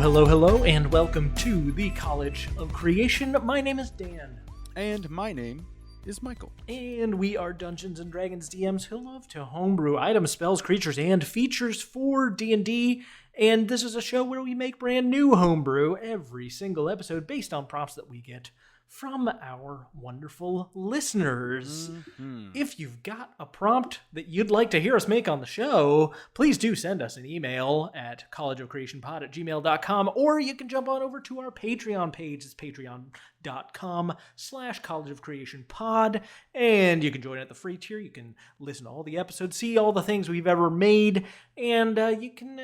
Hello, hello, hello, and welcome to the College of Creation. My name is Dan. And my name is Michael. And we are Dungeons & Dragons DMs who love to homebrew items, spells, creatures, and features for D&D. And this is a show where we make brand new homebrew every single episode based on prompts that we get from our wonderful listeners. Mm-hmm. If you've got a prompt that you'd like to hear us make on the show, please do send us an email at collegeofcreationpod@gmail.com, or you can jump on over to our Patreon page. It's patreon.com/collegeofcreationpod, and you can join at the free tier. You can listen to all the episodes, see all the things we've ever made, and you can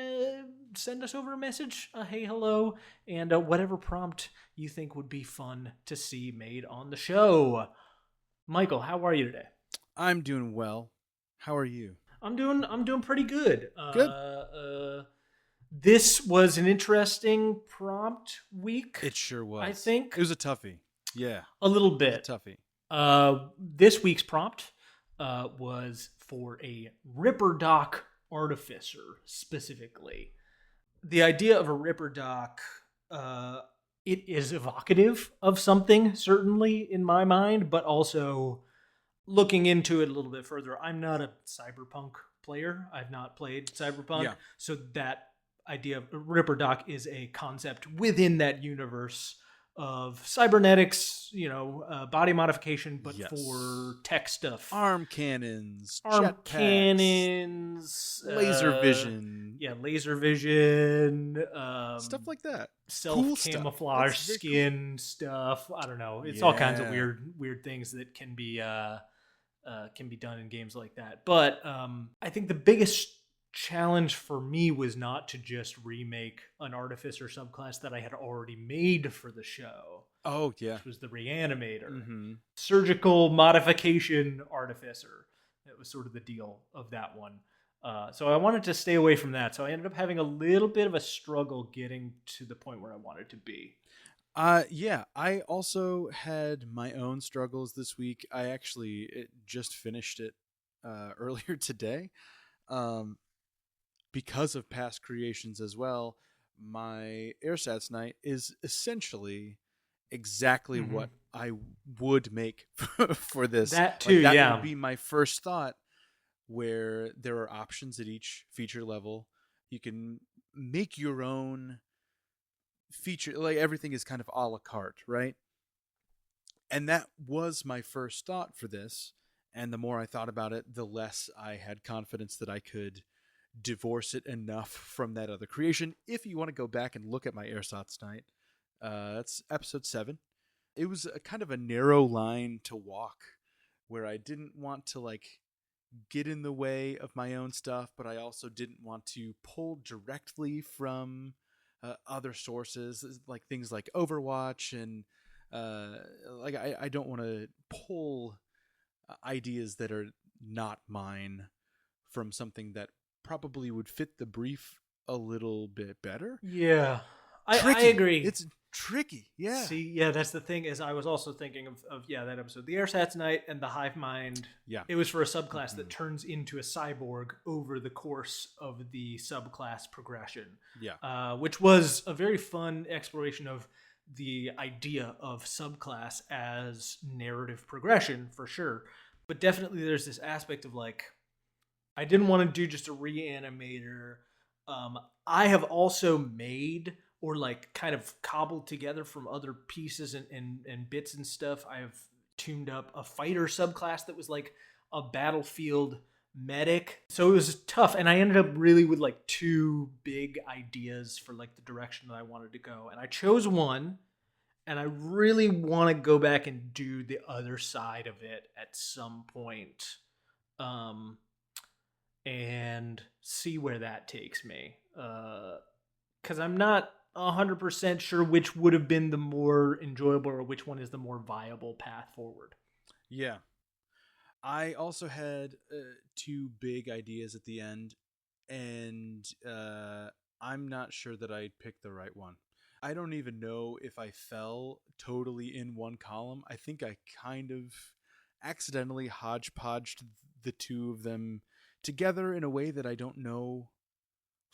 send us over a message, hey, hello, and whatever prompt you think would be fun to see made on the show. Michael, how are you today? I'm doing well. How are you? I'm doing pretty good. Good. This was an interesting prompt week. It sure was. I think it was a toughie. Yeah, a little bit. a toughie. This week's prompt was for a Ripperdoc Artificer specifically. The idea of a Ripperdoc, it is evocative of something, certainly in my mind, but also looking into it a little bit further, I'm not a cyberpunk player. I've not played cyberpunk. So that idea of Ripperdoc is a concept within that universe of cybernetics, body modification, but for tech stuff. Arm cannons, laser vision. Laser vision. Stuff like that. Self-camouflage skin stuff. I don't know. It's all kinds of weird things that can be done in games like that. But I think the biggest challenge for me was not to just remake an Artificer subclass that I had already made for the show. Oh, yeah. Which was the Reanimator. Mm-hmm. Surgical modification Artificer. That was sort of the deal of that one. So I wanted to stay away from that. So I ended up having a little bit of a struggle getting to the point where I wanted to be. I also had my own struggles this week. I actually just finished it earlier today. Because of past creations as well, my Airsats night is essentially exactly what I would make for this. That too, that would be my first thought, where there are options at each feature level. You can make your own feature, like everything is kind of a la carte, right? And that was my first thought for this. And the more I thought about it, the less I had confidence that I could divorce it enough from that other creation. If you want to go back and look at my Airsats night, that's episode 7. It was a kind of a narrow line to walk, where I didn't want to get in the way of my own stuff, but I also didn't want to pull directly from other sources, like things like Overwatch, and I don't want to pull ideas that are not mine from something that probably would fit the brief a little bit better. Yeah, I agree. It's tricky. Yeah. See, that's the thing, is I was also thinking of that episode, the Airsats night and the Hive Mind. Yeah. It was for a subclass that turns into a cyborg over the course of the subclass progression. Yeah. Which was a very fun exploration of the idea of subclass as narrative progression, for sure. But definitely there's this aspect of I didn't want to do just a reanimator. I have also made or kind of cobbled together from other pieces and bits and stuff. I have tuned up a fighter subclass that was a battlefield medic. So it was tough. And I ended up really with 2 big ideas for the direction that I wanted to go. And I chose one, and I really want to go back and do the other side of it at some point. And see where that takes me. Because I'm not 100% sure which would have been the more enjoyable or which one is the more viable path forward. Yeah. I also had 2 big ideas at the end, and I'm not sure that I picked the right one. I don't even know if I fell totally in one column. I think I kind of accidentally hodgepodged the 2 of them together in a way that I don't know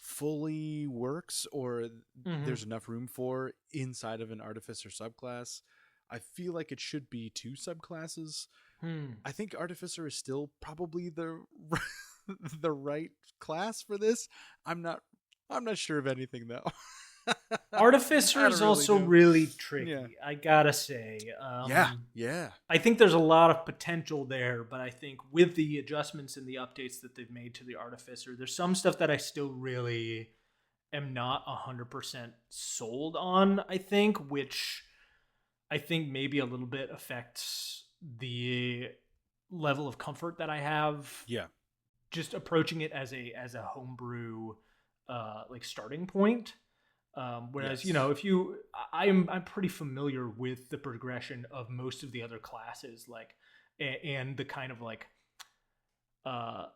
fully works or Mm-hmm. there's enough room for inside of an Artificer subclass. I feel like it should be two subclasses. Hmm. I think Artificer is still probably the the right class for this. I'm not I'm not sure of anything though. Artificer I don't is really also know. really Yeah. tricky, I gotta say. Yeah. Yeah. I think there's a lot of potential there, but I think with the adjustments and the updates that they've made to the Artificer, there's some stuff that I still really am not 100% sold on, I think, which I think maybe a little bit affects the level of comfort that I have Yeah. just approaching it as a homebrew like starting point. Whereas, you Yes. know, if you, I'm pretty familiar with the progression of most of the other classes, like, and the kind of like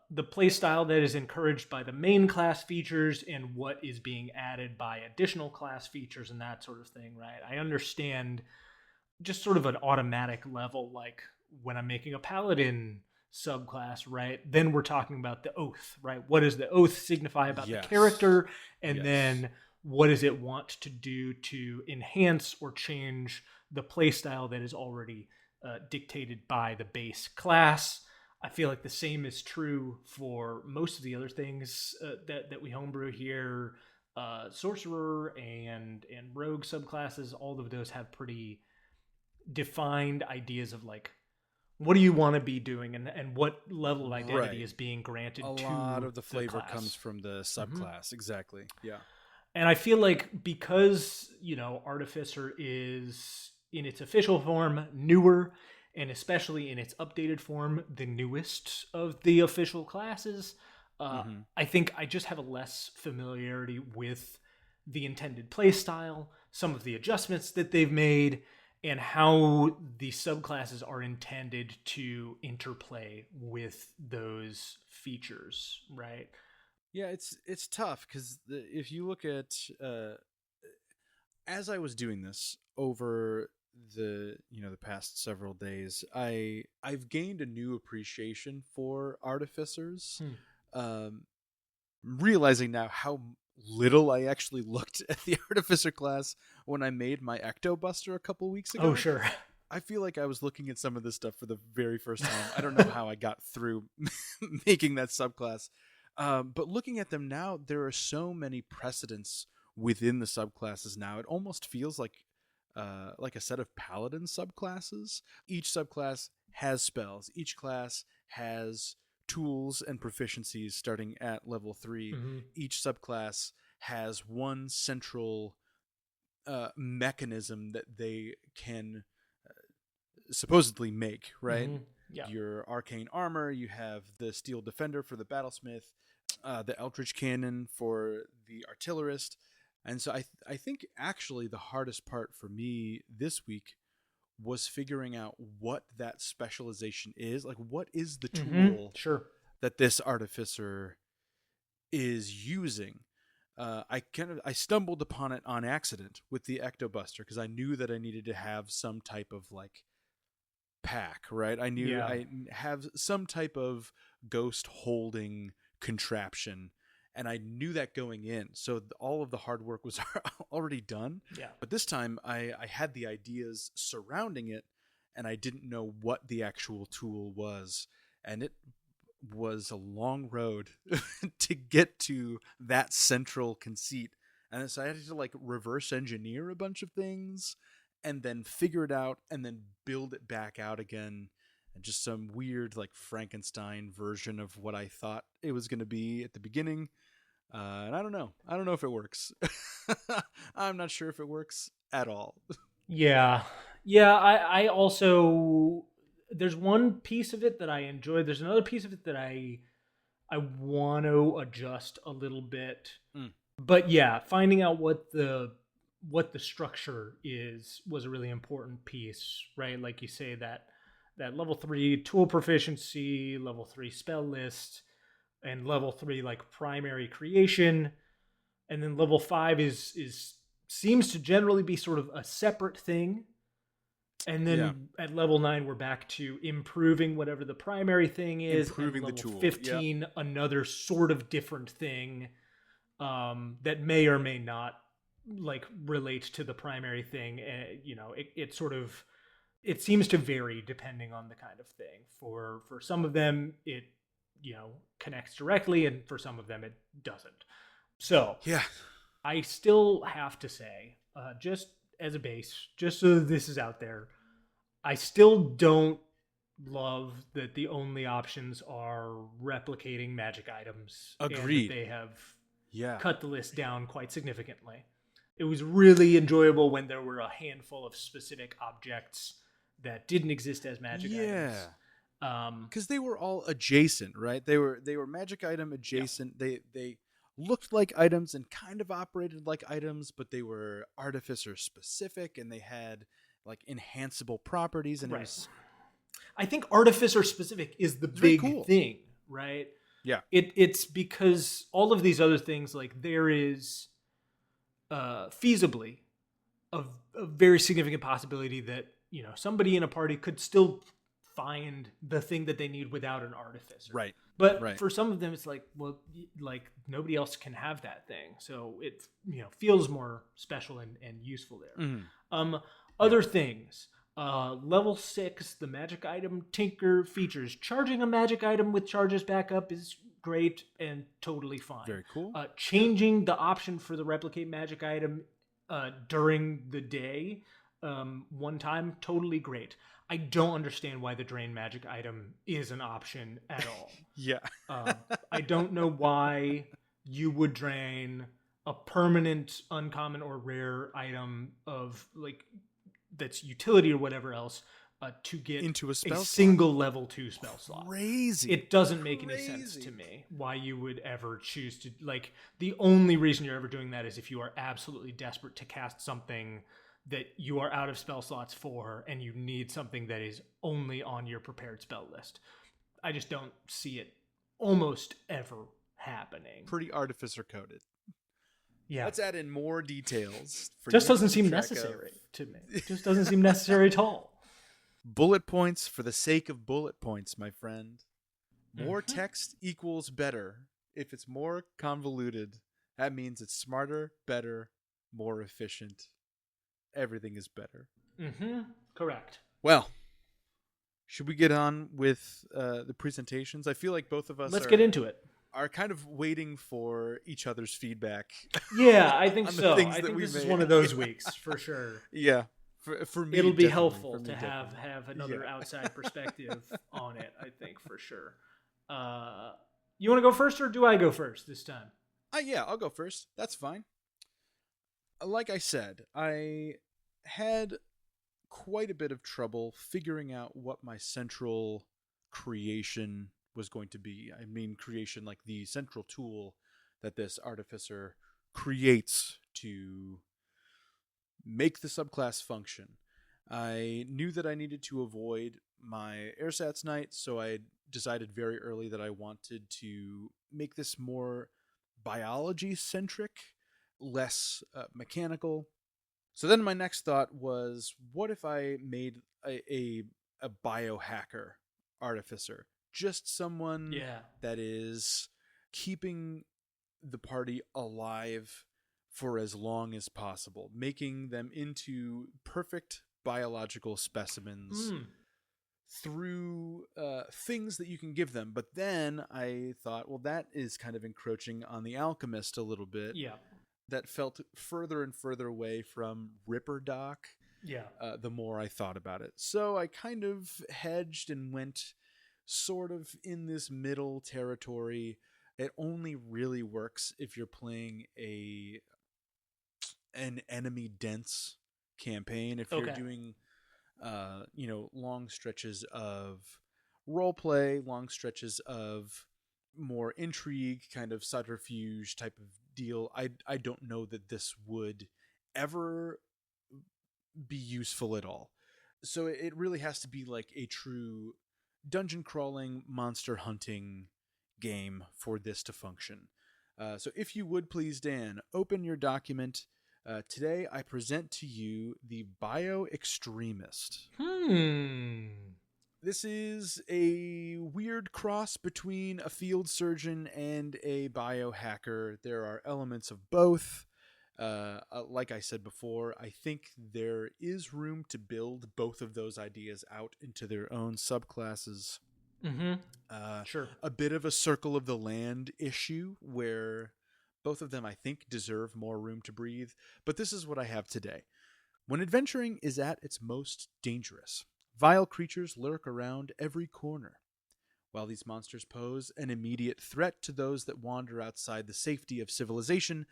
the play style that is encouraged by the main class features and what is being added by additional class features and that sort of thing, right? I understand just sort of an automatic level, like when I'm making a paladin subclass, right? Then we're talking about the oath, right? What does the oath signify about the Yes. character? And Yes. then what does it want to do to enhance or change the playstyle that is already dictated by the base class? I feel like the same is true for most of the other things that we homebrew here. Sorcerer and rogue subclasses, all of those have pretty defined ideas of like what do you want to be doing and what level of identity Right. is being A granted lot to of the the flavor comes class. from the Hmm. subclass. Exactly. Yeah. And I feel like because, you know, Artificer is in its official form newer, and especially in its updated form, the newest of the official classes, Mm-hmm. I think I just have a less familiarity with the intended playstyle, some of the adjustments that they've made, and how the subclasses are intended to interplay with those features, right? Yeah, it's tough because if you look at as I was doing this over the past several days, I've gained a new appreciation for artificers, Hmm. um, realizing now how little I actually looked at the artificer class when I made my Ectobuster a couple weeks Oh, ago. sure. I feel like I was looking at some of this stuff for the very first time. I don't know how I got through making that subclass. But looking at them now, there are so many precedents within the subclasses now. It almost feels like a set of paladin subclasses. Each subclass has spells. Each class has tools and proficiencies starting at level 3. Hmm. Each subclass has one central mechanism that they can supposedly make, right? Hmm. Yeah. Your arcane armor, you have the steel defender for the battlesmith, the eldritch cannon for the artillerist. And so I think actually the hardest part for me this week was figuring out what that specialization is. Like, what is the Hmm. tool Sure. that this artificer is using? I stumbled upon it on accident with the Ectobuster because I knew that I needed to have some type of like pack, right? I knew Yeah. I have some type of ghost holding contraption, and I knew that going in. So all of the hard work was already done. Yeah. But this time I had the ideas surrounding it, and I didn't know what the actual tool was. And it was a long road to get to that central conceit. And so I had to like reverse engineer a bunch of things and then figure it out and then build it back out again. And just some weird like Frankenstein version of what I thought it was going to be at the beginning. And I don't know. I don't know if it works. I'm not sure if it works at all. Yeah. Yeah. I also, there's one piece of it that I enjoy. There's another piece of it that I want to adjust a little bit. Mm. But yeah, finding out what the structure is was a really important piece, right? Like you say, that level 3 tool proficiency, level 3 spell list, and level 3 like primary creation, and then level 5 is seems to generally be sort of a separate thing. And Yeah. then at level 9 we're back to improving whatever the primary thing is, and Improving the level tool. Yep. 15 another sort of different thing. that may or may not like relate to the primary thing. It sort of it seems to vary depending on the kind of thing. For some of them, it connects directly, and for some of them, it doesn't. So Yeah. I still have to say, just as a base, just so this is out there, I still don't love that the only options are replicating magic items and that Agreed. they have Yeah. cut the list down quite significantly. It was really enjoyable when there were a handful of specific objects that didn't exist as magic items. Yeah. Um, Because they were all adjacent, right? They were magic item yeah, adjacent. They looked like items and kind of operated like items, but they were artificer specific and they had like enhanceable properties, and it right. was I think artificer specific is the very big cool. thing, right? Yeah. It's because all of these other things, like there is feasibly a very significant possibility that somebody in a party could still find the thing that they need without an artificer. Right. But Right. for some of them, it's like, well, like nobody else can have that thing, so it feels more special and useful there. Mhm. Um, Yeah. Other things. Level 6, the magic item tinker features. Charging a magic item with charges back up is great and totally fine. Very cool. Changing the option for the replicate magic item during the day, one time, totally great. I don't understand why the drain magic item is an option at all. Yeah. I don't know why you would drain a permanent, uncommon, or rare item of like that's utility or whatever else to get Into a a spell slot. single level 2 spell slot. Crazy. It doesn't make any sense to me why you would ever choose to like. The only reason you're ever doing that is if you are absolutely desperate to cast something that you are out of spell slots for and you need something that is only on your prepared spell list. I just don't see it almost ever happening. Pretty artificer coded. Yeah. Let's add in more details. For Just you doesn't to seem keep track necessary of. to me. It just doesn't seem necessary at all. Bullet points for the sake of bullet points, my friend. More text equals better. If it's more convoluted, that means it's smarter, better, more efficient. Everything is better. Correct. Well, should we get on with the presentations? I feel like both of us Let's get into it. are kind of waiting for each other's feedback. Yeah, I think on the so. things I that think we this is made. one of those Yeah. weeks for sure. Yeah. For me, It'll be definitely. helpful For me, to definitely. have another Yeah. outside perspective on it, I think, for sure. You want to go first, or do I go first this time? Yeah, I'll go first. That's fine. Like I said, I had quite a bit of trouble figuring out what my central creation was going to be. I mean, creation like the central tool that this artificer creates to make the subclass function. I knew that I needed to avoid my Airsats Knight, so I decided very early that I wanted to make this more biology centric, less mechanical. So then my next thought was, what if I made a biohacker artificer? Just someone that is keeping the party alive for as long as possible, making them into perfect biological specimens through things that you can give them. But then I thought, well, that is kind of encroaching on the alchemist a little bit. Yeah. That felt further and further away from Ripper Doc. Yeah. The more I thought about it. So I kind of hedged and went sort of in this middle territory. It only really works if you're playing an enemy dense campaign. If you're doing long stretches of role play, long stretches of more intrigue, kind of subterfuge type of deal, I don't know that this would ever be useful at all. So it really has to be like a true dungeon crawling, monster hunting game for this to function. So if you would please, Dan, open your document. Today I present to you the Bio Extremist. This is a weird cross between a field surgeon and a biohacker. There are elements of both. Like I said before, I think there is room to build both of those ideas out into their own subclasses. Mm-hmm. Sure. A bit of a circle of the land issue where both of them, I think, deserve more room to breathe. But this is what I have today. When adventuring is at its most dangerous, vile creatures lurk around every corner. While these monsters pose an immediate threat to those that wander outside the safety of civilization,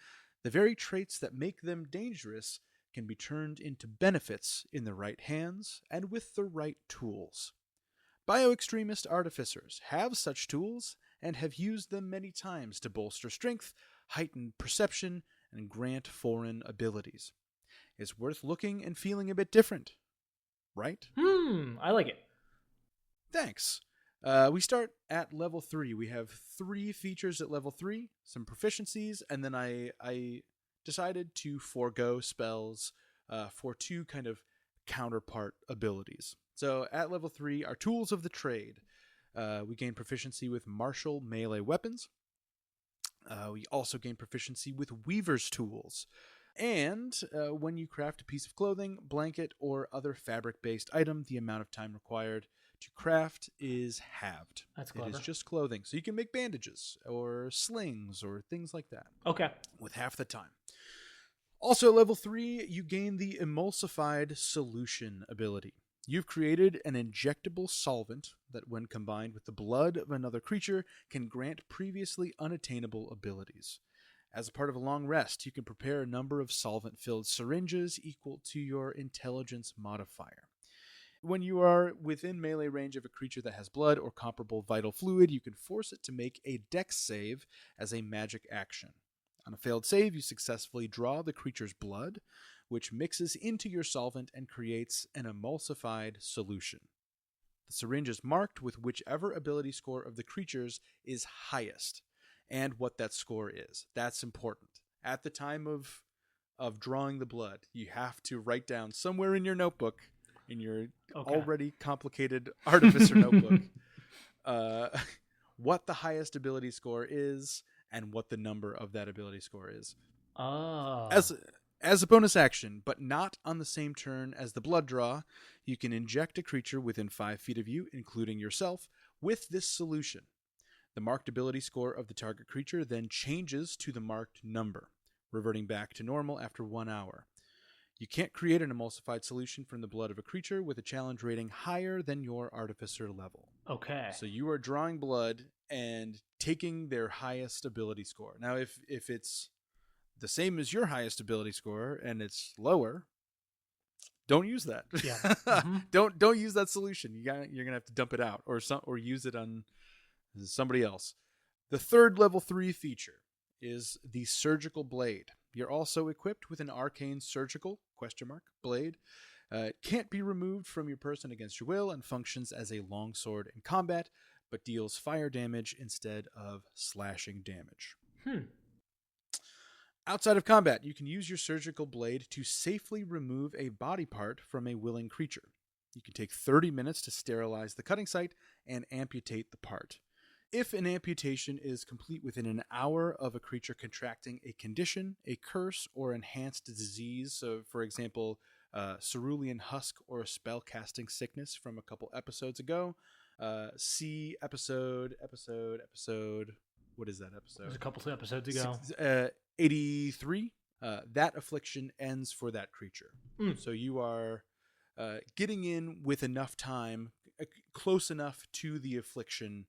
the very traits that make them dangerous can be turned into benefits in the right hands and with the right tools. Bioextremist artificers have such tools and have used them many times to bolster strength, heighten perception, and grant foreign abilities. It's worth looking and feeling a bit different, right? I like it. Thanks. We start at level 3. We have 3 features at level 3, some proficiencies, and then I decided to forego spells for 2 kind of counterpart abilities. So at level 3, our tools of the trade. We gain proficiency with martial melee weapons. We also gain proficiency with weaver's tools. And when you craft a piece of clothing, blanket, or other fabric-based item, the amount of time required to craft is halved. That's clever. It is just clothing. So you can make bandages or slings or things like that. Okay. With half the time. Also at level 3, you gain the emulsified solution ability. You've created an injectable solvent that, when combined with the blood of another creature, can grant previously unattainable abilities. As a part of a long rest, you can prepare a number of solvent-filled syringes equal to your intelligence modifier. When you are within melee range of a creature that has blood or comparable vital fluid, you can force it to make a dex save as a magic action. On a failed save, you successfully draw the creature's blood, which mixes into your solvent and creates an emulsified solution. The syringe is marked with whichever ability score of the creature's is highest, and what that score is. That's important. At the time of drawing the blood, you have to write down somewhere in your notebook, in your already complicated Artificer notebook, what the highest ability score is and what the number of that ability score is. Oh. As a bonus action, but not on the same turn as the blood draw, you can inject a creature within 5 feet of you, including yourself, with this solution. The marked ability score of the target creature then changes to the marked number, reverting back to normal after 1 hour. You can't create an emulsified solution from the blood of a creature with a challenge rating higher than your Artificer level. Okay. So you are drawing blood and taking their highest ability score. Now, if it's the same as your highest ability score and it's lower, don't use that. Yeah. Mm-hmm. Don't use that solution. You're gonna have to dump it out or use it on somebody else. The third level 3 feature is the surgical blade. You're also equipped with an arcane surgical blade. It can't be removed from your person against your will and functions as a longsword in combat, but deals fire damage instead of slashing damage. Outside of combat, you can use your surgical blade to safely remove a body part from a willing creature. You can take 30 minutes to sterilize the cutting site and amputate the part. If an amputation is complete within an hour of a creature contracting a condition, a curse, or enhanced disease, so for example, cerulean husk or a spell-casting sickness from a couple episodes ago, see episode, what is that episode? It was a couple of episodes ago. 83. That affliction ends for that creature. So you are getting in with enough time, close enough to the affliction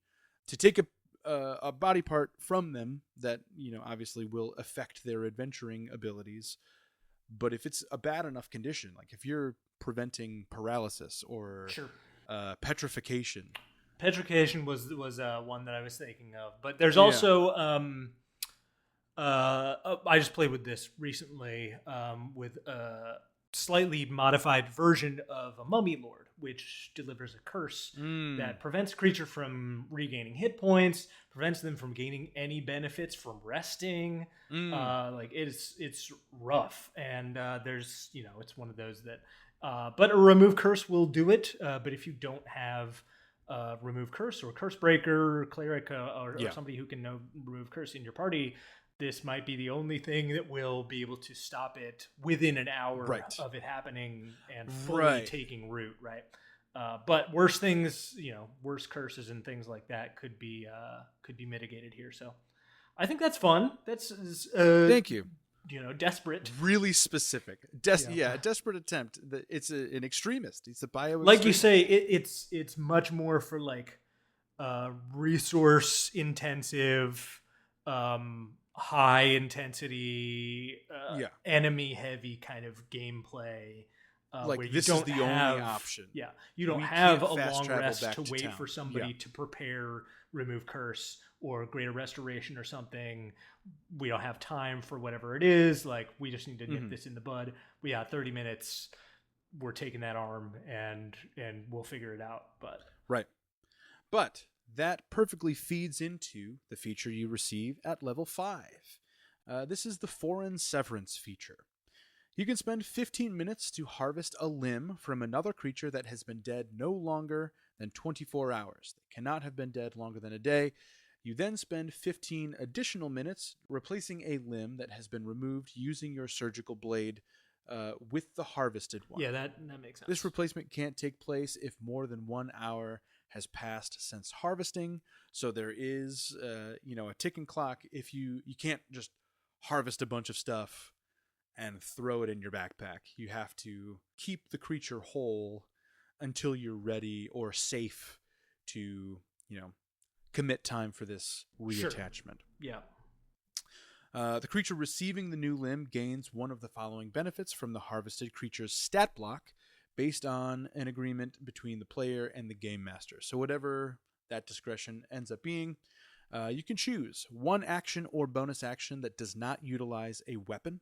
to take a body part from them that, obviously will affect their adventuring abilities. But if it's a bad enough condition, like if you're preventing paralysis or petrification. Petrification was one that I was thinking of. But there's also... I just played with this recently with a slightly modified version of a Mummy Lord, which delivers a curse that prevents a creature from regaining hit points, prevents them from gaining any benefits from resting. It's rough, and it's one of those that. But a remove curse will do it. But if you don't have remove curse or curse breaker, cleric, or Yeah. somebody who can know remove curse in your party, this might be the only thing that will be able to stop it within an hour Right. of it happening and fully Right. taking root, right? But worse things, worse curses and things like that could be mitigated here. So I think that's fun. That's Thank you. desperate. Really specific. Yeah. A desperate attempt. It's an extremist. He's a bio Like you extremist. say, it's much more for like resource intensive, high intensity, Yeah. enemy heavy kind of gameplay. Like Where you this is don't the have, only option. yeah, you don't We have can't a fast long travel rest back to to wait town. for somebody Yeah. to prepare remove curse or greater restoration or something. We don't have time for whatever it is. Like we just need to nip this in the bud. We got 30 minutes. We're taking that arm and we'll figure it out. But Right. But that perfectly feeds into the feature you receive at level 5. This is the Foreign Severance feature. You can spend 15 minutes to harvest a limb from another creature that has been dead no longer than 24 hours. They cannot have been dead longer than a day. You then spend 15 additional minutes replacing a limb that has been removed using your surgical blade with the harvested one. yeah, that makes sense. This replacement can't take place if more than 1 hour has passed since harvesting. So there is, a ticking clock. If you can't just harvest a bunch of stuff and throw it in your backpack. You have to keep the creature whole until you're ready or safe to, commit time for this reattachment. Sure. Yeah. The creature receiving the new limb gains one of the following benefits from the harvested creature's stat block based on an agreement between the player and the game master. So whatever that discretion ends up being, you can choose one action or bonus action that does not utilize a weapon,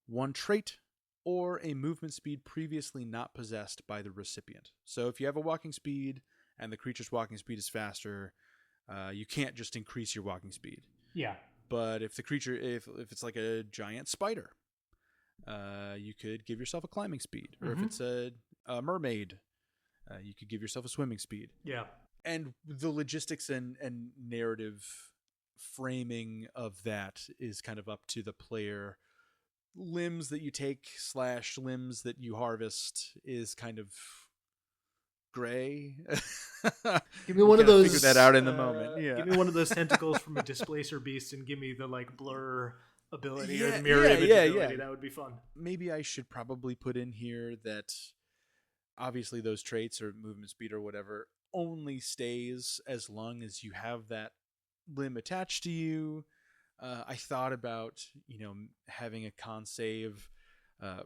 one trait, or a movement speed previously not possessed by the recipient. So if you have a walking speed and the creature's walking speed is faster, you can't just increase your walking speed. Yeah. But if the creature, if it's like a giant spider, you could give yourself a climbing speed. Or if it's a mermaid, you could give yourself a swimming speed. Yeah. And the logistics and narrative framing of that is kind of up to the player. Limbs that you take / limbs that you harvest is kind of gray. Give me one of those. Figure that out in the moment. Yeah. Give me one of those tentacles from a displacer beast and give me the like blur ability or Yeah, the mirror image ability. yeah. That would be fun. Maybe I should probably put in here that obviously those traits or movement speed or whatever only stays as long as you have that limb attached to you. I thought about having a con save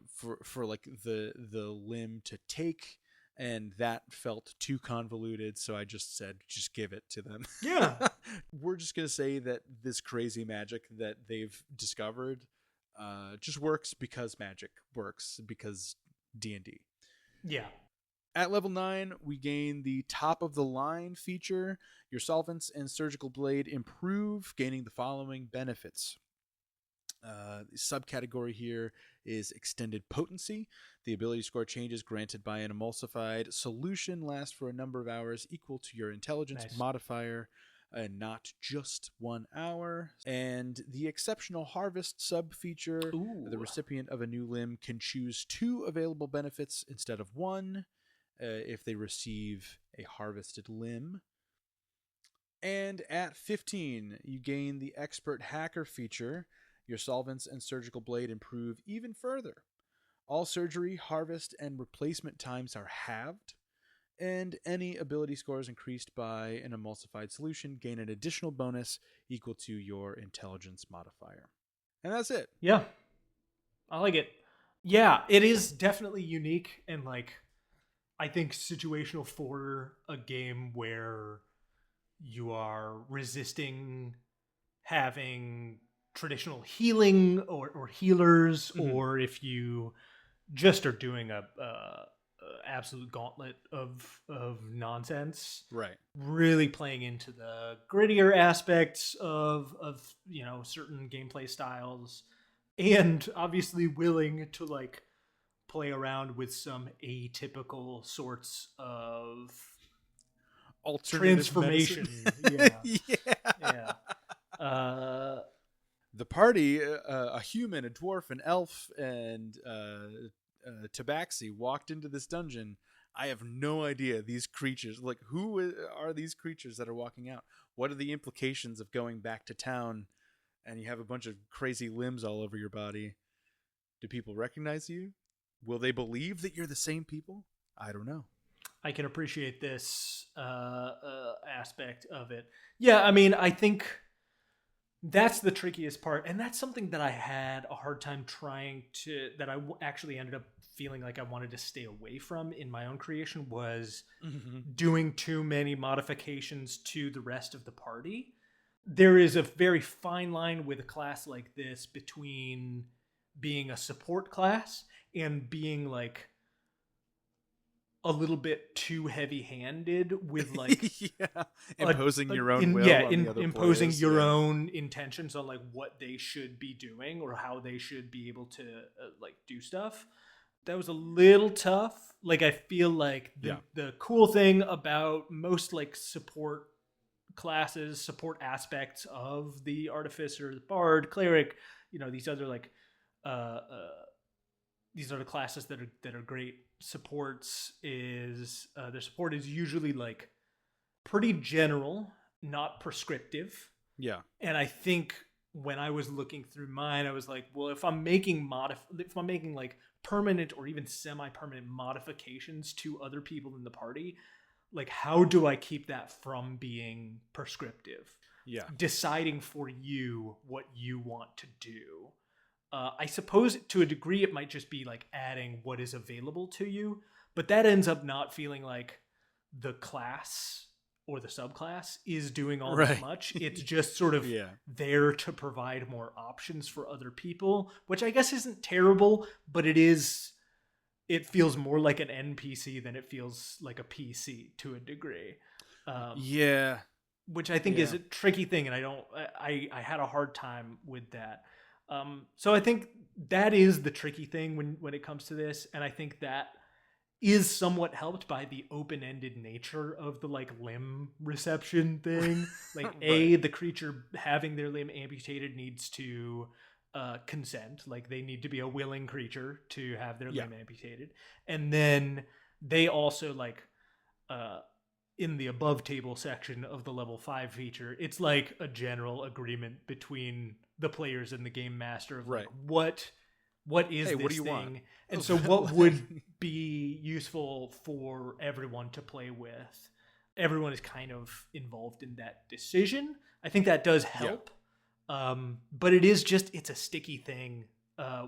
for like the limb to take, and that felt too convoluted, so I just said just give it to them. Yeah. We're just gonna say that this crazy magic that they've discovered just works because magic works, because D&D. Yeah. At level 9, we gain the top of the line feature. Your solvents and surgical blade improve, gaining the following benefits. The subcategory here is extended potency. The ability score changes granted by an emulsified solution last for a number of hours equal to your intelligence modifier, and not just 1 hour. And the exceptional harvest sub feature, the recipient of a new limb can choose 2 available benefits instead of 1. If they receive a harvested limb. And at 15, you gain the Expert Hacker feature. Your solvents and surgical blade improve even further. All surgery, harvest, and replacement times are halved, and any ability scores increased by an emulsified solution gain an additional bonus equal to your intelligence modifier. And that's it. Yeah. I like it. Yeah, it is definitely unique and like I think situational for a game where you are resisting having traditional healing or healers, or if you just are doing a absolute gauntlet of nonsense, right? Really playing into the grittier aspects of certain gameplay styles, and obviously willing to like play around with some atypical sorts of alternative transformation. medicine. Yeah. Yeah. Yeah. The party, a human, a dwarf, an elf, and Tabaxi walked into this dungeon. I have no idea these creatures. Like, who are these creatures that are walking out? What are the implications of going back to town and you have a bunch of crazy limbs all over your body? Do people recognize you? Will they believe that you're the same people? I don't know. I can appreciate this aspect of it. Yeah, I mean, I think that's the trickiest part, and that's something that I had a hard time trying to. That actually ended up feeling like I wanted to stay away from in my own creation was doing too many modifications to the rest of the party. There is a very fine line with a class like this between being a support class and being like a little bit too heavy-handed with like Yeah, imposing your own will on the other imposing players. your Yeah. own intentions on like what they should be doing or how they should be able to like do stuff. That was a little tough. Like I feel like the cool thing about most like support classes, support aspects of the Artificer, the Bard, Cleric, these other like uh, uh these are the classes that are great supports is their support is usually like pretty general, not prescriptive. Yeah. And I think when I was looking through mine, I was like, well, if I'm making like permanent or even semi-permanent modifications to other people in the party, like how do I keep that from being prescriptive? Yeah. Deciding for you what you want to do. I suppose to a degree it might just be like adding what is available to you, but that ends up not feeling like the class or the subclass is doing all that much. It's just sort of there to provide more options for other people, which I guess isn't terrible, but it feels more like an NPC than it feels like a PC to a degree. Which I think is a tricky thing, and I had a hard time with that. So I think that is the tricky thing when it comes to this, and I think that is somewhat helped by the open-ended nature of the like limb reception thing. Like the creature having their limb amputated needs to consent. Like they need to be a willing creature to have their limb amputated, and then they also like in the above table section of the level 5 feature, it's like a general agreement between the players and the game master of like what is this what do you thing want? And so what would be useful for everyone to play with. Everyone is kind of involved in that decision. I think that does help. But it's a sticky thing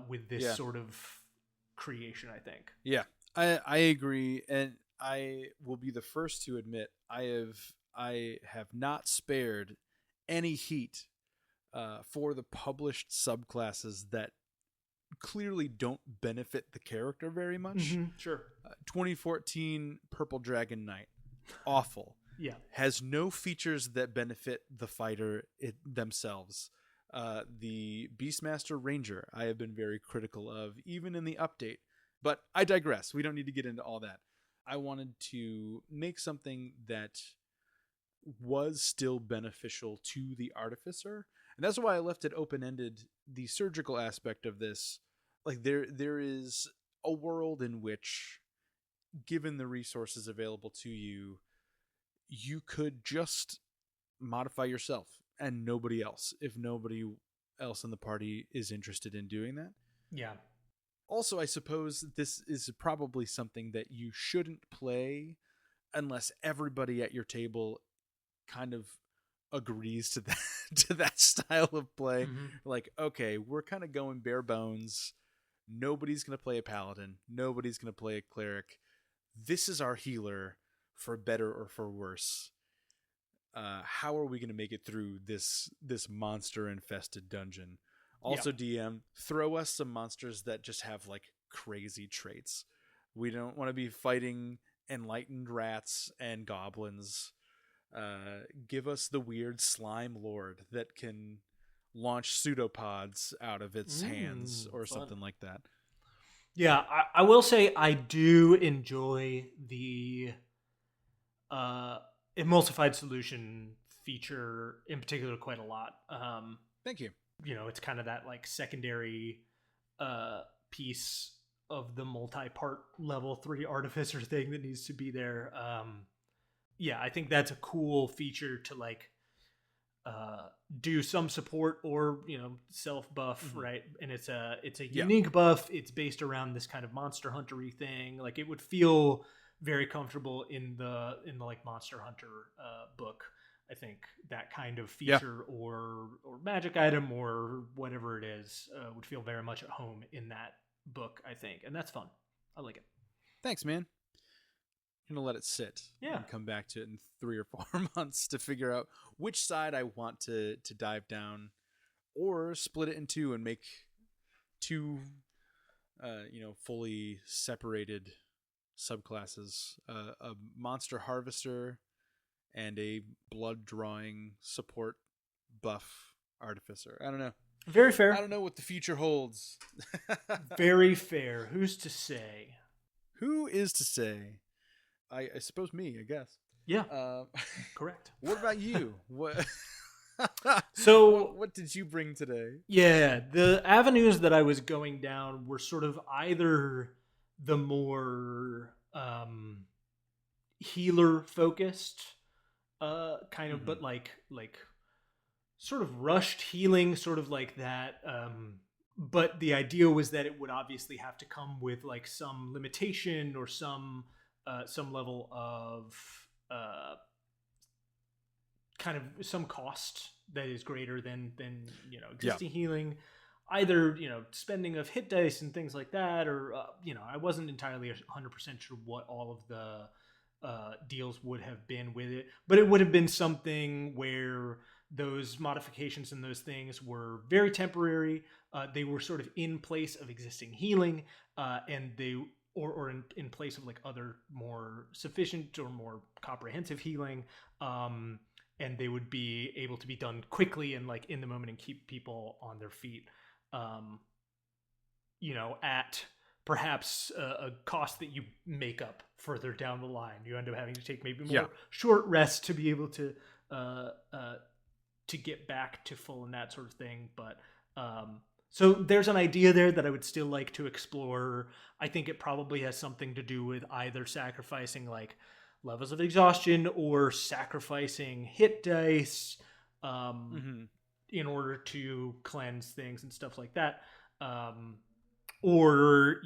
with this sort of creation, I think. I agree, and I will be the first to admit I have not spared any heat for the published subclasses that clearly don't benefit the character very much. Sure. 2014 Purple Dragon Knight, awful. Has no features that benefit the fighter themselves. The Beastmaster Ranger I have been very critical of, even in the update. But I digress. We don't need to get into all that. I wanted to make something that was still beneficial to the Artificer. And that's why I left it open-ended. The surgical aspect of this, like there is a world in which, given the resources available to you, you could just modify yourself and nobody else, if nobody else in the party is interested in doing that. Also, I suppose this is probably something that you shouldn't play unless everybody at your table kind of agrees to that to that style of play. Like, okay, we're kind of going bare bones. Nobody's going to play a paladin. Nobody's going to play a cleric. This is our healer, for better or for worse. How are we going to make it through this monster infested dungeon? Also, DM, throw us some monsters that just have like crazy traits. We don't want to be fighting enlightened rats and goblins. Give us the weird slime lord that can launch pseudopods out of its hands or something like that. I will say I do enjoy the emulsified solution feature in particular quite a lot. Thank you. It's kind of that like secondary piece of the multi-part level 3 artificer thing that needs to be there. Yeah, I think that's a cool feature to like do some support or self buff, right? And it's a unique buff. It's based around this kind of Monster Hunter-y thing. Like it would feel very comfortable in the like Monster Hunter book. I think that kind of feature or magic item or whatever it is would feel very much at home in that book, I think, and that's fun. I like it. Thanks, man. I'm gonna let it sit and come back to it in 3 or 4 months to figure out which side I want to dive down, or split it in 2 and make 2 fully separated subclasses, a monster harvester and a blood drawing support buff artificer. I don't know. Very fair. I don't know what the future holds. Very fair. Who's to say? Who is to say? I suppose me, I guess. Yeah. Correct. What about you? What? So what did you bring today? Yeah, the avenues that I was going down were sort of either the more healer focused kind of, but like sort of rushed healing, sort of like that. But the idea was that it would obviously have to come with like some limitation or some level of kind of some cost that is greater than existing healing, either spending of hit dice and things like that, or I wasn't entirely 100% sure what all of the deals would have been with it, but it would have been something where those modifications and those things were very temporary. They were sort of in place of existing healing, and they or in place of like other more sufficient or more comprehensive healing, and they would be able to be done quickly and like in the moment and keep people on their feet, at perhaps a cost that you make up further down the line. You end up having to take maybe more short rests to be able to get back to full and that sort of thing. But so there's an idea there that I would still like to explore. I think it probably has something to do with either sacrificing like levels of exhaustion or sacrificing hit dice in order to cleanse things and stuff like that. Or,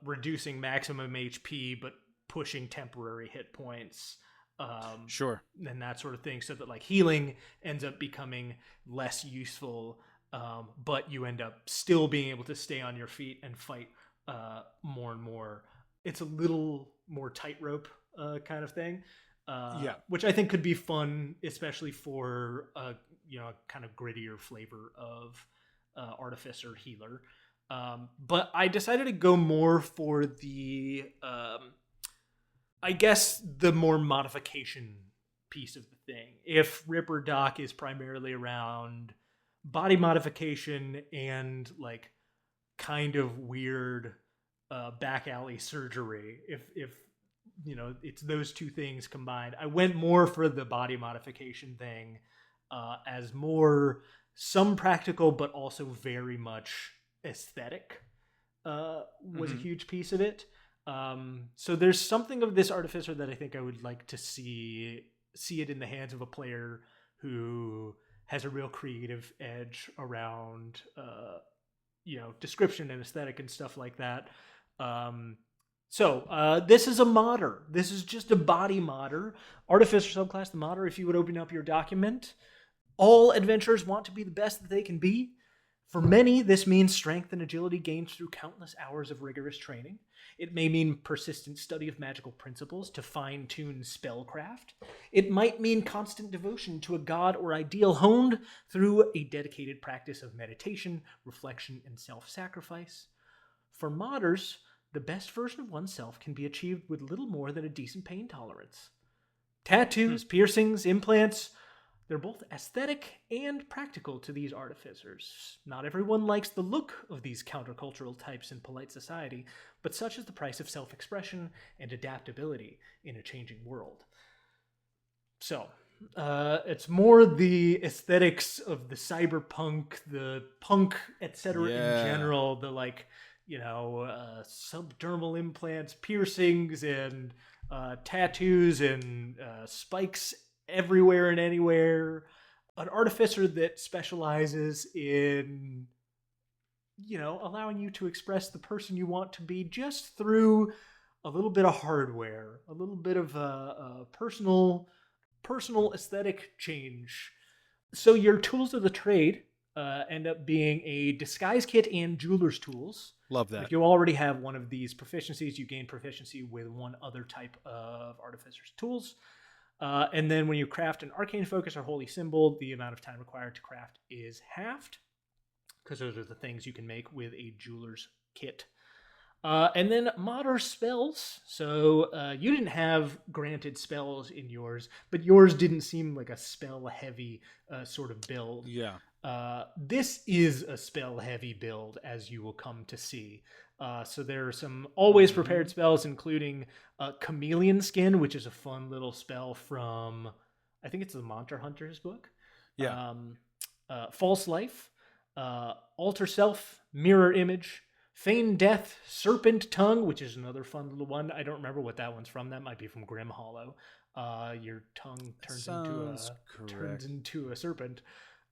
reducing maximum HP but pushing temporary hit points. And that sort of thing, so that like healing ends up becoming less useful, but you end up still being able to stay on your feet and fight more and more. It's a little more tightrope kind of thing, which I think could be fun, especially for a kind of grittier flavor of artificer healer. But I decided to go more for the I guess the more modification piece of the thing. If Ripper Doc is primarily around body modification and like kind of weird back alley surgery, if it's those two things combined, I went more for the body modification thing as more some practical but also very much aesthetic was a huge piece of it. So there's something of this artificer that I think I would like to see it in the hands of a player who has a real creative edge around description and aesthetic and stuff like that. So this is a modder. This is just a body modder. Artificer subclass, the modder. If you would open up your document, all adventurers want to be the best that they can be. For many, this means strength and agility gained through countless hours of rigorous training. It may mean persistent study of magical principles to fine-tune spellcraft. It might mean constant devotion to a god or ideal honed through a dedicated practice of meditation, reflection, and self-sacrifice. For modders, the best version of oneself can be achieved with little more than a decent pain tolerance. Tattoos, piercings, implants, they're both aesthetic and practical to these artificers. Not everyone likes the look of these countercultural types in polite society, but such is the price of self-expression and adaptability in a changing world. So, it's more the aesthetics of the cyberpunk, the punk, etc. in Yeah. general. The like, subdermal implants, piercings, and tattoos, and spikes everywhere and anywhere. An artificer that specializes in allowing you to express the person you want to be just through a little bit of hardware, a little bit of a personal aesthetic change. So your tools of the trade end up being a disguise kit and jeweler's tools. Love that. If you already have one of these proficiencies, you gain proficiency with one other type of artificer's tools. And then when you craft an arcane focus or holy symbol, the amount of time required to craft is halved, because those are the things you can make with a jeweler's kit. And then modder spells. So you didn't have granted spells in yours, but yours didn't seem like a spell-heavy sort of build. Yeah. This is a spell-heavy build, as you will come to see. So there are some always prepared spells, including Chameleon Skin, which is a fun little spell from, I think it's the Monster Hunters book. Yeah. False Life, Alter Self, Mirror Image, Feign Death, Serpent Tongue, which is another fun little one. I don't remember what that one's from. That might be from Grim Hollow. Your tongue turns into a serpent.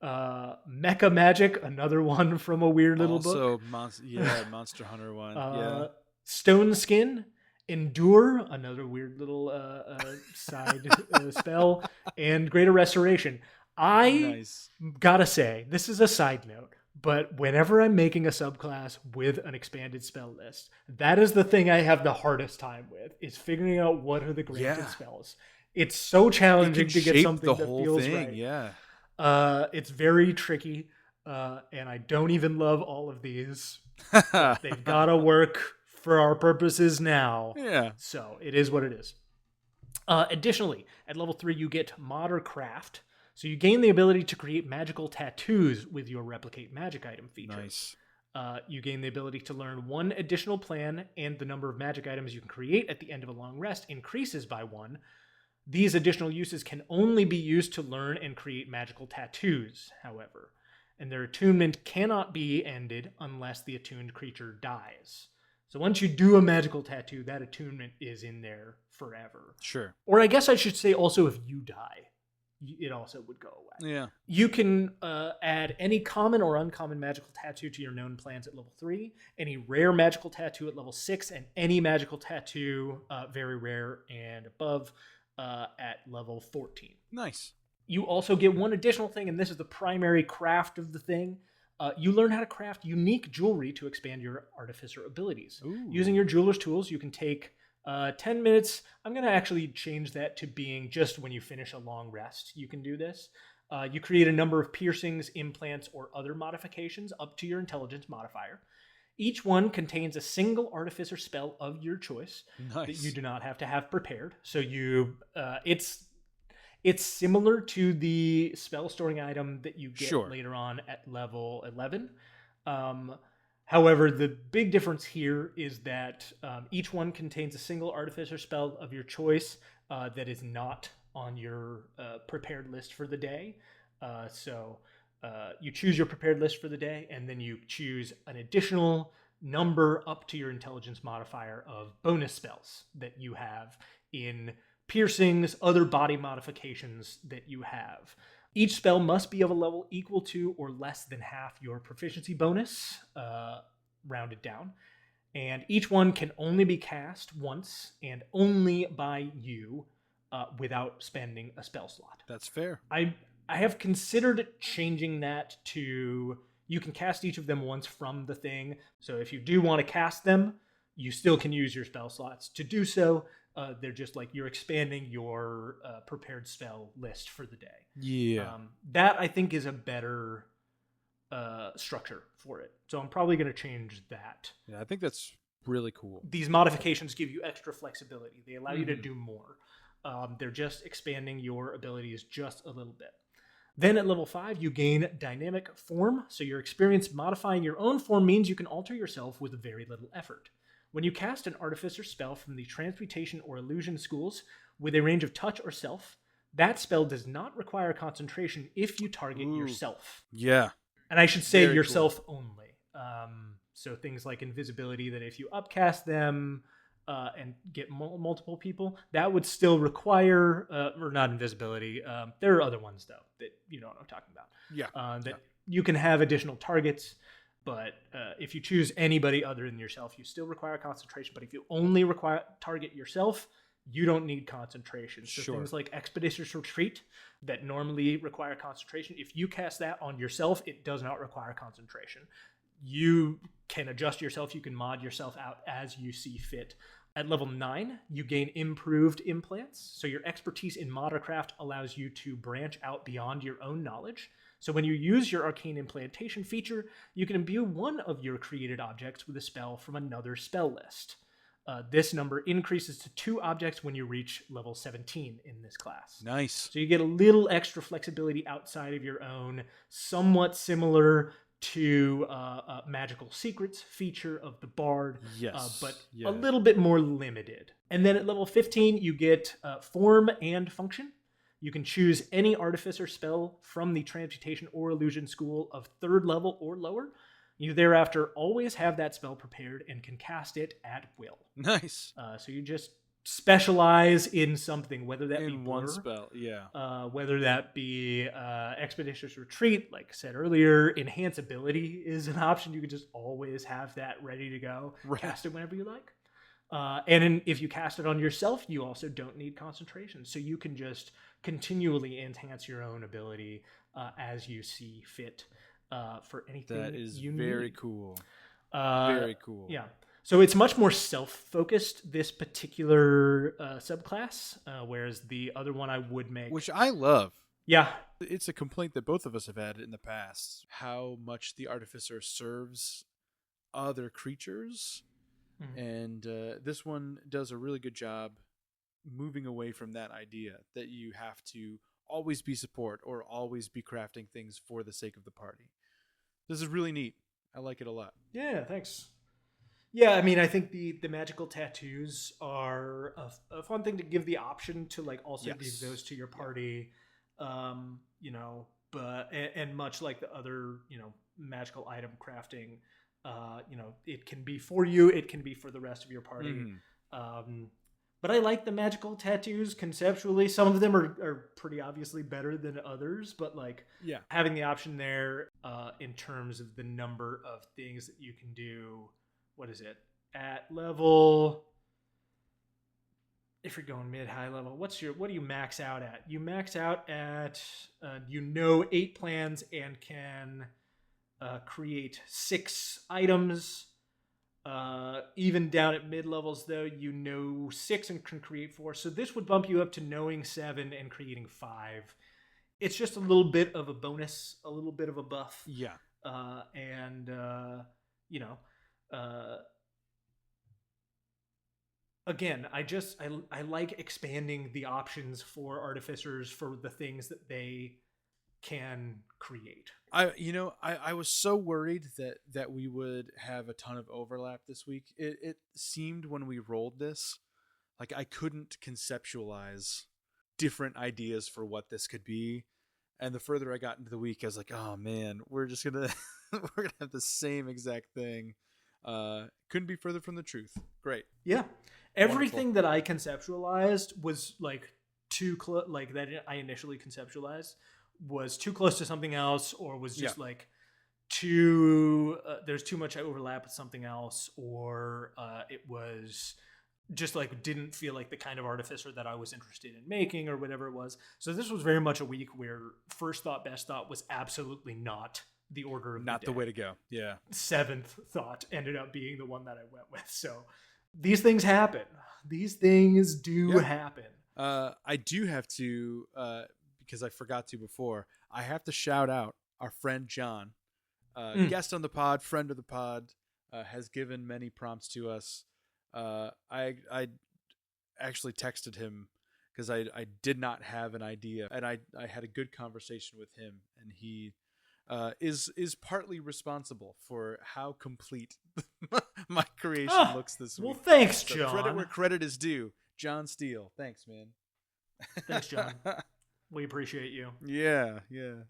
Mecha Magic, another one from a weird little book. Monster Hunter one. Stone Skin, Endure, another weird little side spell, and Greater Restoration. I gotta say, this is a side note, but whenever I'm making a subclass with an expanded spell list, that is the thing I have the hardest time with, is figuring out what are the granted spells. It's so challenging to get something that feels right. Yeah. It's very tricky, and I don't even love all of these. They've got to work for our purposes now. Yeah. So it is what it is. Additionally, at level 3, you get Modder Craft. So you gain the ability to create magical tattoos with your replicate magic item feature. Nice. You gain the ability to learn one additional plan, and the number of magic items you can create at the end of a long rest increases by 1. These additional uses can only be used to learn and create magical tattoos, however, and their attunement cannot be ended unless the attuned creature dies. So once you do a magical tattoo, that attunement is in there forever. Sure. Or I guess I should say also, if you die, it also would go away. Yeah. You can add any common or uncommon magical tattoo to your known plans at level 3, any rare magical tattoo at level 6, and any magical tattoo, very rare and above, at level 14. Nice. You also get one additional thing, and this is the primary craft of the thing. You learn how to craft unique jewelry to expand your artificer abilities. Ooh. Using your jeweler's tools, you can take 10 minutes. I'm going to actually change that to being just when you finish a long rest, you can do this. You create a number of piercings, implants, or other modifications up to your intelligence modifier. Each one contains a single artificer spell of your choice that you do not have to have prepared. So you, it's similar to the spell storing item that you get later on at level 11. However, the big difference here is that each one contains a single artificer spell of your choice that is not on your prepared list for the day. So you choose your prepared list for the day, and then you choose an additional number up to your intelligence modifier of bonus spells that you have in piercings, other body modifications that you have. Each spell must be of a level equal to or less than half your proficiency bonus, rounded down. And each one can only be cast once and only by you without spending a spell slot. That's fair. I have considered changing that to you can cast each of them once from the thing. So if you do want to cast them, you still can use your spell slots to do so. They're just like you're expanding your prepared spell list for the day. Yeah. That I think is a better structure for it. So I'm probably going to change that. Yeah, I think that's really cool. These modifications give you extra flexibility. They allow you to do more. They're just expanding your abilities just a little bit. Then at level 5, you gain dynamic form. So your experience modifying your own form means you can alter yourself with very little effort. When you cast an artificer spell from the transmutation or illusion schools with a range of touch or self, that spell does not require concentration if you target Ooh. yourself. Yeah. And I should say Very yourself only. So things like invisibility, that if you upcast them and get multiple people, that would still require, or not invisibility. There are other ones, though, that you know what I'm talking about. Yeah. That you can have additional targets, but if you choose anybody other than yourself, you still require concentration. But if you only target yourself, you don't need concentration. So Sure. things like Expeditious Retreat that normally require concentration, if you cast that on yourself, it does not require concentration. You can adjust yourself, you can mod yourself out as you see fit. At level 9, you gain improved implants. So your expertise in Moddercraft allows you to branch out beyond your own knowledge. So when you use your arcane implantation feature, you can imbue one of your created objects with a spell from another spell list. This number increases to 2 objects when you reach level 17 in this class. Nice. So you get a little extra flexibility outside of your own, somewhat similar to Magical Secrets feature of the Bard, Yes. but yeah. a little bit more limited. And then at level 15, you get Form and Function. You can choose any Artificer spell from the Transmutation or Illusion School of 3rd level or lower. You thereafter always have that spell prepared and can cast it at will. Nice. So you just specialize in something, whether that be In one Blur, spell, yeah. whether that be Expeditious Retreat, like I said earlier. Enhance Ability is an option. You can just always have that ready to go. Right. Cast it whenever you like. And if you cast it on yourself, you also don't need concentration. So you can just continually enhance your own ability as you see fit for anything That is you very need. cool. Very cool. Yeah. So it's much more self-focused, this particular subclass, whereas the other one I would make... Which I love. Yeah. It's a complaint that both of us have had in the past, how much the Artificer serves other creatures. Mhm. And this one does a really good job moving away from that idea that you have to always be support or always be crafting things for the sake of the party. This is really neat. I like it a lot. Yeah, thanks. Yeah, I mean, I think the magical tattoos are a fun thing to give the option to, like, also Yes. give those to your party. You know, but and much like the other, you know, magical item crafting, you know, it can be for you, it can be for the rest of your party. Mm-hmm. But I like the magical tattoos conceptually. Some of them are pretty obviously better than others, but like Yeah. having the option there in terms of the number of things that you can do. What is it? At level, if you're going mid high level, what do you max out at? You max out at 8 plans and can create 6 items. Even down at mid levels, though, 6 and can create 4. So this would bump you up to knowing 7 and creating 5. It's just a little bit of a bonus, a little bit of a buff. Yeah. And you know, again, I like expanding the options for artificers for the things that they can create. I was so worried that we would have a ton of overlap this week. It seemed when we rolled this like I couldn't conceptualize different ideas for what this could be. And the further I got into the week, I was like, oh man, we're just gonna we're gonna have the same exact thing. Couldn't be further from the truth. Great. Yeah. Everything that I conceptualized was like too close, like that I initially conceptualized was too close to something else, or was just like too there's too much overlap with something else, or it was just like didn't feel like the kind of artificer that I was interested in making, or whatever it was. So this was very much a week where first thought, best thought was absolutely not the order of not the way to go. Yeah. 7th thought ended up being the one that I went with. So these things happen. These things do happen. I do have to, because I forgot to before, I have to shout out our friend John, guest on the pod, friend of the pod, has given many prompts to us. I actually texted him because I did not have an idea, and I had a good conversation with him, and he is partly responsible for how complete my creation looks this week. Well, thanks, So John. credit where credit is due. John Steele. Thanks, man. Thanks, John. We appreciate you. Yeah.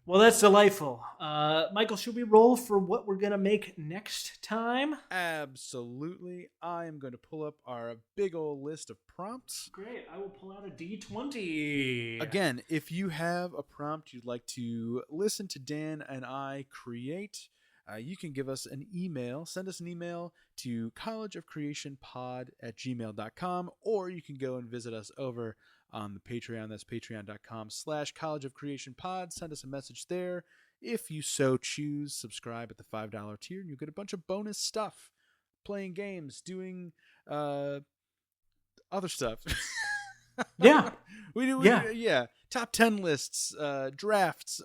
Well, that's delightful. Michael, should we roll for what we're going to make next time? Absolutely. I am going to pull up our big old list of prompts. Great. I will pull out a D20. Again, if you have a prompt you'd like to listen to Dan and I create, you can give us an email. Send us an email to collegeofcreationpod@gmail.com, or you can go and visit us over on the Patreon. That's patreon.com/collegeofcreationpod. Send us a message there. If you so choose, subscribe at the $5 tier, and you get a bunch of bonus stuff. Playing games, doing other stuff. Yeah. we do. Top 10 lists, drafts,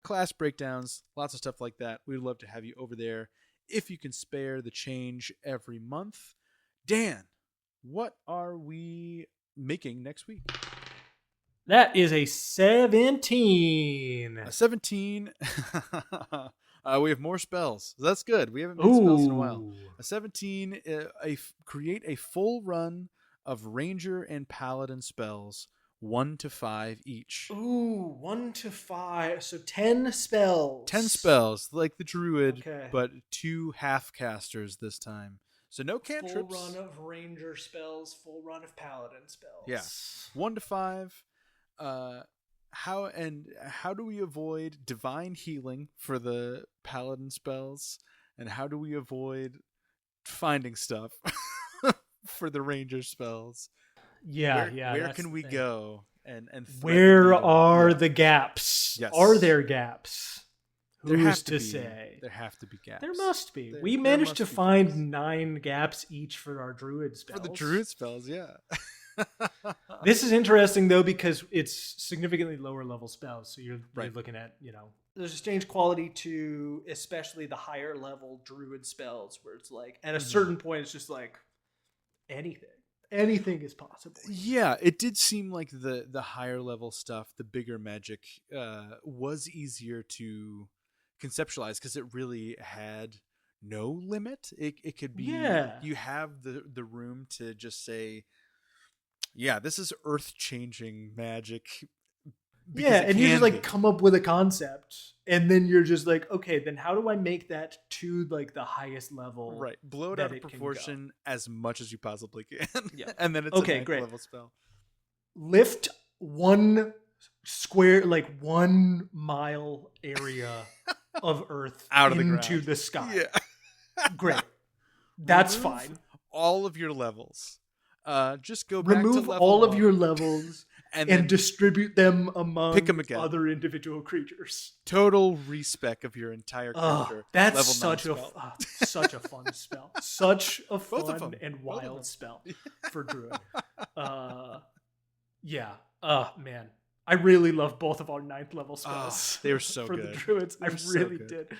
class breakdowns, lots of stuff like that. We'd love to have you over there if you can spare the change every month. Dan, what are we making next week? That is a 17. A 17. We have more spells. That's good. We haven't made spells in a while. A 17. Create a full run of Ranger and Paladin spells, 1 to 5 each. Ooh, 1 to 5. So 10 spells. 10 spells, like the Druid, okay. but 2 half casters this time. So no cantrips. Full run of Ranger spells, full run of Paladin spells. Yeah. 1 to 5. How do we avoid divine healing for the Paladin spells? And how do we avoid finding stuff for the Ranger spells? Where can we go and where are the gaps? Yes. Are there gaps? Who's to say? There have to be gaps. There must be. We managed to find 9 gaps each for our Druid spells. For the Druid spells, yeah. This is interesting though because it's significantly lower level spells. So you're looking at, there's a strange quality to especially the higher level Druid spells where it's like at a certain point it's just like anything is possible. Yeah, it did seem like the higher level stuff, the bigger magic, was easier to conceptualize because it really had no limit. It could be you have the room to just say, yeah, this is earth-changing magic. Yeah, and you just come up with a concept, and then you're just like, okay, then how do I make that to like the highest level? Right, blow it out of proportion as much as you possibly can. Yeah, and then it's a ninth level spell. Lift 1 square, like 1 mile area of Earth out of into the sky. Yeah, great. That's fine. All of your levels. Just go back to remove level all 1. of your levels and distribute them among other individual creatures. Total respec of your entire character. That's such a fun spell. Such a fun and wild spell for Druid. Man. I really love both of our 9th level spells. They were so for good. The Druids. I really did.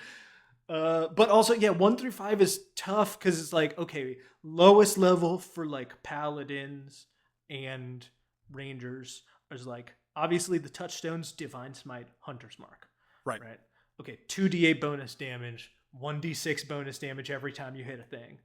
But also, 1 through 5 is tough because it's like, okay, lowest level for like Paladins and Rangers is like, obviously the touchstones, Divine Smite, Hunter's Mark. Right. Okay, 2d8 bonus damage, 1d6 bonus damage every time you hit a thing.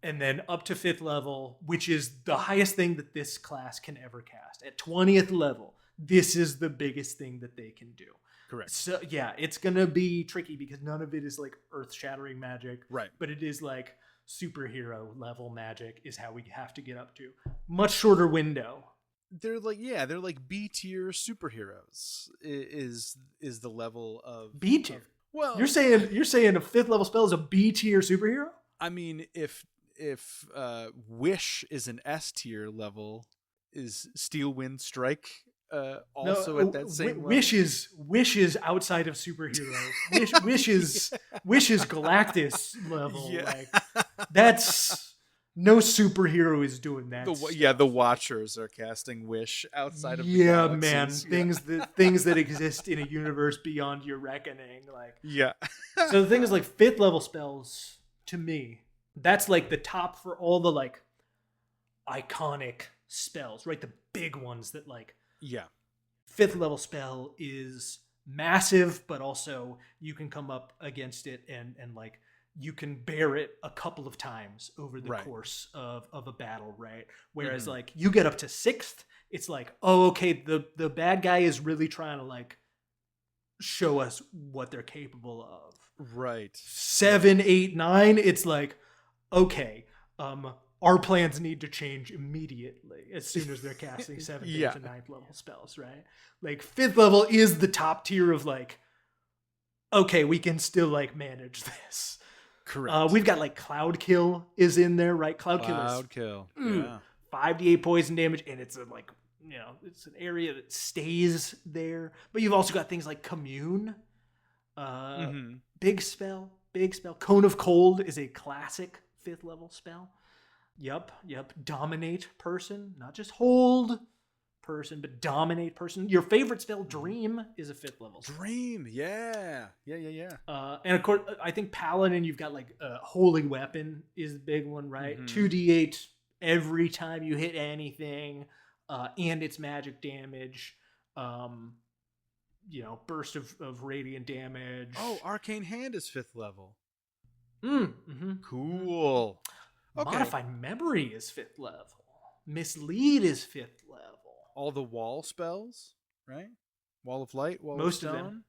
And then up to 5th level, which is the highest thing that this class can ever cast. At 20th level, this is the biggest thing that they can do. Correct. So yeah, it's gonna be tricky because none of it is like earth-shattering magic, right? But it is like superhero level magic is how we have to get up to. Much shorter window. They're like B tier superheroes. Is the level of B tier? Well, you're saying a 5th level spell is a B tier superhero? I mean, if Wish is an S tier level, is Steel Wind Strike also at that same level? Wish is outside of superhero. Wish is Galactus level. Yeah. Like that's no superhero is doing that. The Watchers are casting Wish outside of the galaxies. Man, things that exist in a universe beyond your reckoning. Like So the thing is, like 5th level spells to me, that's like the top for all the like iconic spells, right? The big ones that like 5th level spell is massive, but also you can come up against it and like you can bear it a couple of times over the Right. course of a battle, right? Whereas Mhm. like you get up to 6th, it's like, oh, okay, the bad guy is really trying to like show us what they're capable of. Right. 7, 8, 9, it's like, okay, our plans need to change immediately as soon as they're casting 7th, Yeah. 8th, and 9th level spells, right? Like 5th level is the top tier of like, okay, we can still like manage this. Correct. We've got like Cloud Kill is in there, right? Cloud Kill is Cloud kill. Yeah. 5d8 poison damage, and it's a, like, it's an area that stays there. But you've also got things like Commune, Mhm. big spell. Cone of Cold is a classic 5th level spell. Yep. Dominate person, not just hold person, but dominate person. Your favorite spell, Dream, is a 5th level spell. Dream. Yeah. And of course, I think Paladin, you've got like Holy Weapon is the big one, right? Mhm. 2d8 every time you hit anything, and it's magic damage. Burst of radiant damage. Oh, Arcane Hand is 5th level. Mm-hmm. Cool. Okay. Modified Memory is 5th level. Mislead is 5th level. All the wall spells, right? Wall of Light, Wall Most of of Stone. them.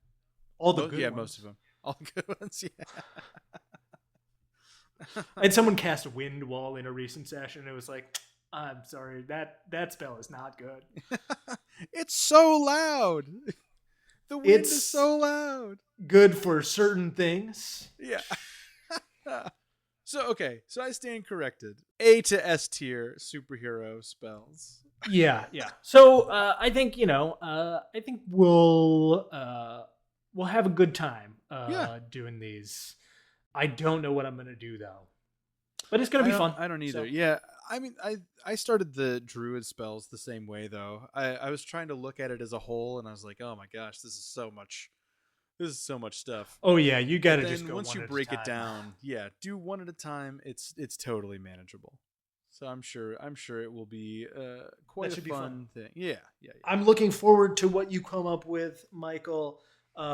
All the good ones. Most of them. All the good ones, yeah. I had someone cast Wind Wall in a recent session. It was like, I'm sorry, that spell is not good. It's so loud. The wind is so loud. Good for certain things. Yeah. So I stand corrected. A to S tier superhero spells. Yeah. So I think we'll have a good time doing these. I don't know what I'm gonna do though, but it's gonna be fun. I don't either. So. Yeah, I mean, I started the druid spells the same way though. I was trying to look at it as a whole, and I was like, oh my gosh, this is so much stuff. Oh yeah, you got to Then just go once one you at break a it time. down, do one at a time. It's totally manageable. So I'm sure it will be quite a fun thing. Yeah. I'm looking forward to what you come up with, Michael.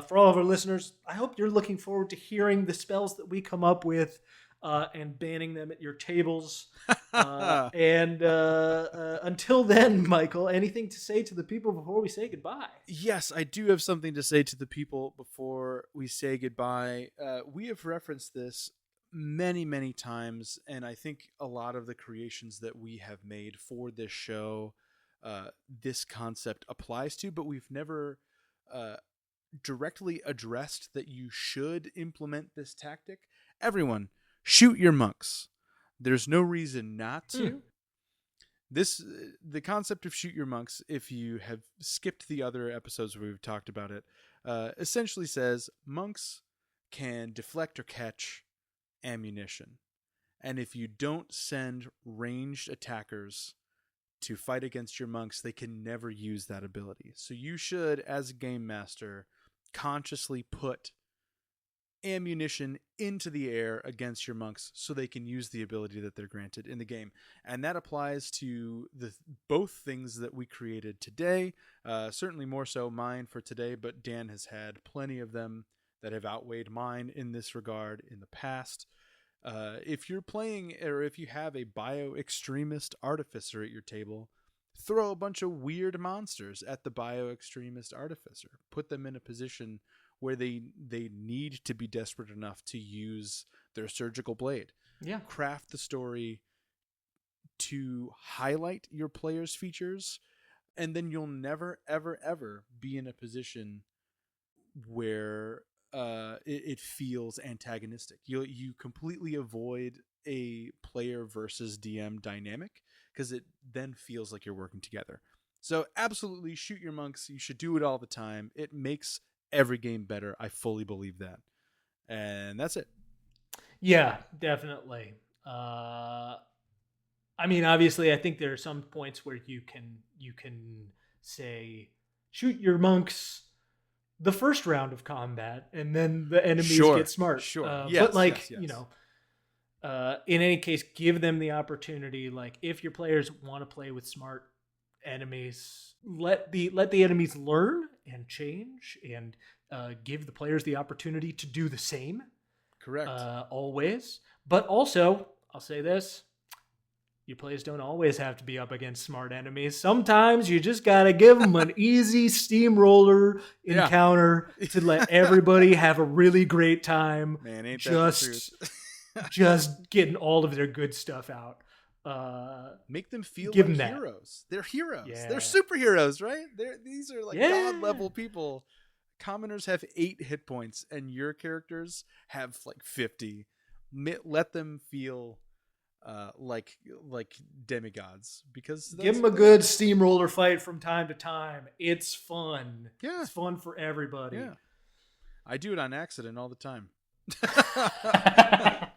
For all of our listeners, I hope you're looking forward to hearing the spells that we come up with and banning them at your tables. And until then, Michael, anything to say to the people before we say goodbye? Yes, I do have something to say to the people before we say goodbye. We have referenced this many, many times, and I think a lot of the creations that we have made for this show, this concept applies to, but we've never directly addressed that you should implement this tactic. Everyone, shoot your monks. There's no reason not to. The concept of shoot your monks, if you have skipped the other episodes where we've talked about it, essentially says monks can deflect or catch ammunition. And if you don't send ranged attackers to fight against your monks, they can never use that ability. So you should, as a game master, consciously put ammunition into the air against your monks so they can use the ability that they're granted in the game. And that applies to both things that we created today, certainly more so mine for today, but Dan has had plenty of them that have outweighed mine in this regard in the past. If you're playing, or if you have a bio-extremist artificer at your table, throw a bunch of weird monsters at the bio-extremist artificer. Put them in a position where they need to be desperate enough to use their surgical blade. Yeah. Craft the story to highlight your player's features, and then you'll never, ever, ever be in a position where it feels antagonistic. You completely avoid a player versus DM dynamic because it then feels like you're working together. So absolutely shoot your monks. You should do it all the time. It makes every game better. I fully believe that. And that's it. Yeah, definitely. I mean, obviously, I think there are some points where you can say shoot your monks the first round of combat, and then the enemies get smart. Sure. But in any case, give them the opportunity. Like, if your players want to play with smart enemies, let the enemies learn and change, and give the players the opportunity to do the same. Correct. Always. But also, I'll say this. Your plays don't always have to be up against smart enemies. Sometimes you just got to give them an easy steamroller encounter to let everybody have a really great time. Man, ain't that the truth? Just getting all of their good stuff out. Make them feel give like them heroes. They're heroes. Yeah. They're superheroes, right? These are like god level people. Commoners have 8 hit points, and your characters have like 50. Let them feel like demigods, because give them a good steamroller fight from time to time. It's fun. Yeah, it's fun for everybody. Yeah, I do it on accident all the time. I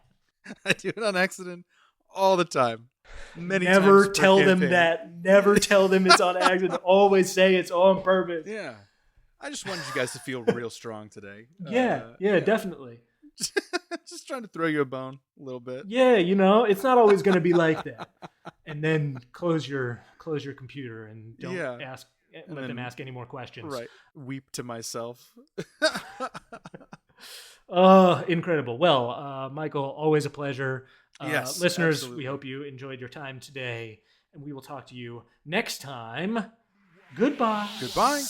do it on accident all the time. Never tell them that. Never tell them it's on accident. Always say it's on purpose. Yeah. I just wanted you guys to feel real strong today. Yeah, definitely. Just trying to throw you a bone a little bit. Yeah, it's not always going to be like that. And then close your computer and don't let them ask any more questions. Right. Weep to myself. Incredible. Well, Michael, always a pleasure. Yes, listeners, absolutely. We hope you enjoyed your time today, and we will talk to you next time. Goodbye. Goodbye.